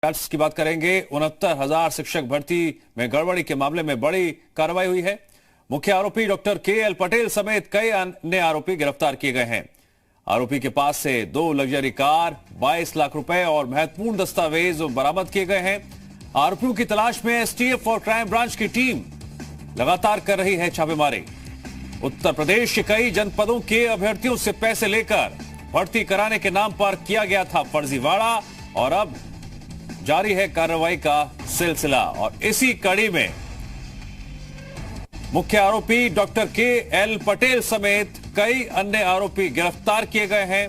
की बात करेंगे। 69,000 शिक्षक भर्ती में गड़बड़ी के मामले में बड़ी कार्रवाई हुई है। मुख्य आरोपी डॉक्टर के.एल. पटेल समेत कई अन्य आरोपी गिरफ्तार किए गए हैं। आरोपी के पास से 2 लग्जरी कार, 22 लाख रुपए और महत्वपूर्ण दस्तावेज बरामद किए गए हैं। आरोपियों की तलाश में एसटीएफ और क्राइम ब्रांच की टीम लगातार कर रही है छापेमारी। उत्तर प्रदेश के कई जनपदों के अभ्यर्थियों से पैसे लेकर भर्ती कराने के नाम पर किया गया था फर्जीवाड़ा और अब जारी है कार्रवाई का सिलसिला। और इसी कड़ी में मुख्य आरोपी डॉक्टर के.एल. पटेल समेत कई अन्य आरोपी गिरफ्तार किए गए हैं।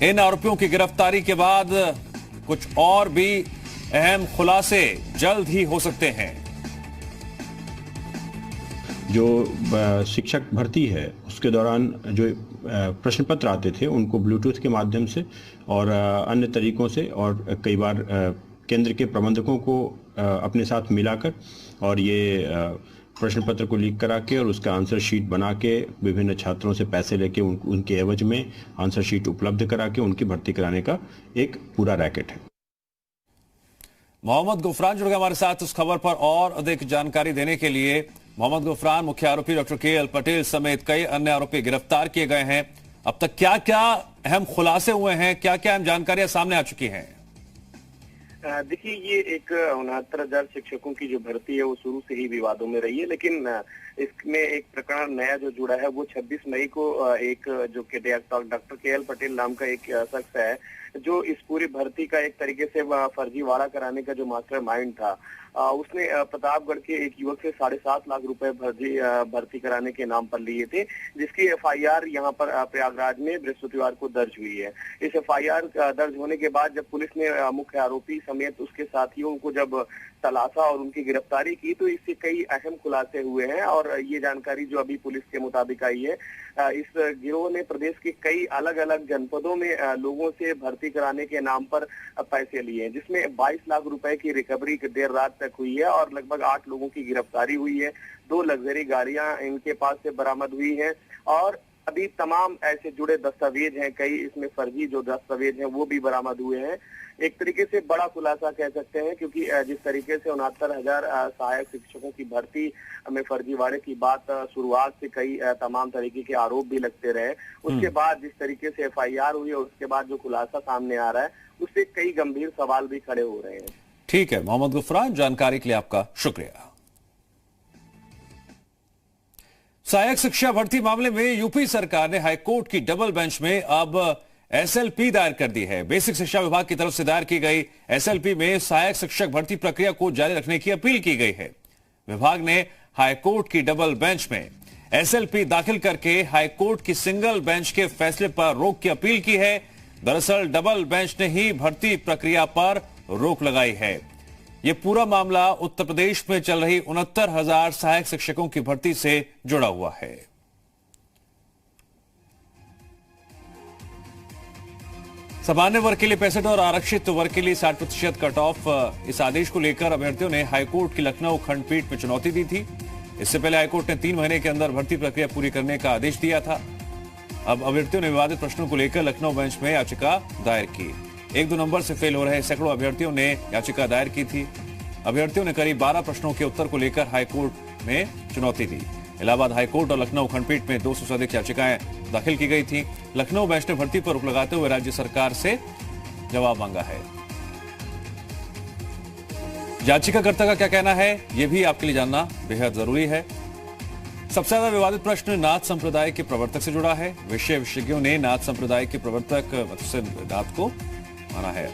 इन आरोपियों की गिरफ्तारी के बाद कुछ और भी अहम खुलासे जल्द ही हो सकते हैं। जो शिक्षक भर्ती है उसके दौरान जो प्रश्न पत्र आते थे उनको ब्लूटूथ के माध्यम से और अन्य तरीकों से और कई बार केंद्र के प्रबंधकों को अपने साथ मिलाकर और ये प्रश्न पत्र को लीक करा के और उसका आंसर शीट बना के विभिन्न छात्रों से पैसे लेके उनके एवज में आंसर शीट उपलब्ध करा के उनकी भर्ती कराने का एक पूरा रैकेट है। मोहम्मद गुफरान जुड़ गए हमारे साथ उस खबर पर और अधिक जानकारी देने के लिए। मोहम्मद गुफरान, मुख्य आरोपी डॉक्टर के.एल. पटेल समेत कई अन्य आरोपी गिरफ्तार किए गए हैं। अब तक क्या क्या अहम खुलासे हुए हैं, क्या क्या अहम जानकारियां सामने आ चुकी हैं? देखिए, ये एक 69,000 शिक्षकों की जो भर्ती है वो शुरू से ही विवादों में रही है, लेकिन इसमें एक प्रकरण नया जो जुड़ा है वो 26 मई को एक जो डॉक्टर के.एल. पटेल नाम का एक शख्स है जो इस पूरी भर्ती का एक तरीके से फर्जीवाड़ा कराने का जो मास्टर माइंड था, उसने प्रतापगढ़ के एक युवक से 7.5 लाख रुपए भर्ती कराने के नाम पर लिए थे, जिसकी एफआईआर यहाँ पर प्रयागराज में बृहस्पतिवार को दर्ज हुई है। इस एफआईआर दर्ज होने के बाद जब पुलिस ने मुख्य आरोपी समेत उसके साथियों को जब तलाशा और उनकी गिरफ्तारी की तो इससे कई अहम खुलासे हुए हैं। और ये जानकारी जो अभी पुलिस के मुताबिक आई है, इस गिरोह ने प्रदेश के कई अलग अलग जनपदों में लोगों से भर्ती कराने के नाम पर पैसे लिए हैं, जिसमें 22 लाख रुपए की रिकवरी देर रात तक हुई है और लगभग 8 लोगों की गिरफ्तारी हुई है। 2 लग्जरी गाड़ियां इनके पास से बरामद हुई हैं और अभी तमाम ऐसे जुड़े दस्तावेज हैं, कई इसमें फर्जी जो दस्तावेज हैं वो भी बरामद हुए हैं। एक तरीके से बड़ा खुलासा कह सकते हैं, क्योंकि जिस तरीके से 69,000 सहायक शिक्षकों की भर्ती में फर्जीवाड़े की बात शुरुआत से कई तमाम तरीके के आरोप भी लगते रहे, उसके बाद जिस तरीके से एफआईआर हुई और उसके बाद जो खुलासा सामने आ रहा है उससे कई गंभीर सवाल भी खड़े हो रहे हैं। ठीक है मोहम्मद गुफरान, जानकारी के लिए आपका शुक्रिया। सहायक शिक्षा भर्ती मामले में यूपी सरकार ने हाईकोर्ट की डबल बेंच में अब एसएलपी दायर कर दी है। बेसिक शिक्षा विभाग की तरफ से दायर की गई एसएलपी में सहायक शिक्षक भर्ती प्रक्रिया को जारी रखने की अपील की गई है। विभाग ने हाईकोर्ट की डबल बेंच में एसएलपी दाखिल करके हाईकोर्ट की सिंगल बेंच के फैसले पर रोक की अपील की है। दरअसल डबल बेंच ने ही भर्ती प्रक्रिया पर रोक लगाई है। यह पूरा मामला उत्तर प्रदेश में चल रही 69,000 सहायक शिक्षकों की भर्ती से जुड़ा हुआ है। सामान्य वर्ग के लिए 65 और आरक्षित वर्ग के लिए 60% कट ऑफ, इस आदेश को लेकर अभ्यर्थियों ने हाईकोर्ट की लखनऊ खंडपीठ में चुनौती दी थी। इससे पहले हाईकोर्ट ने 3 महीने के अंदर भर्ती प्रक्रिया पूरी करने का आदेश दिया था। अब अभ्यर्थियों ने विवादित प्रश्नों को लेकर लखनऊ बेंच में याचिका दायर की। 1-2 नंबर से फेल हो रहे सैकड़ों अभ्यर्थियों ने याचिका दायर की थी। अभ्यर्थियों ने करीब 12 प्रश्नों के उत्तर को लेकर हाईकोर्ट में चुनौती दी। इलाहाबाद हाईकोर्ट और लखनऊ खंडपीठ में 200 से अधिक याचिकाएं दाखिल की गई थी। लखनऊ बेंच ने भर्ती पर रोक लगाते हुए राज्य सरकार से जवाब मांगा है। याचिकाकर्ता का क्या कहना है, यह भी आपके लिए जानना बेहद जरूरी है। सबसे ज्यादा विवादित प्रश्न नाथ संप्रदाय के प्रवर्तक से जुड़ा है। विषय विशेषज्ञों ने नाथ संप्रदाय के प्रवर्तक नाथ को माना है।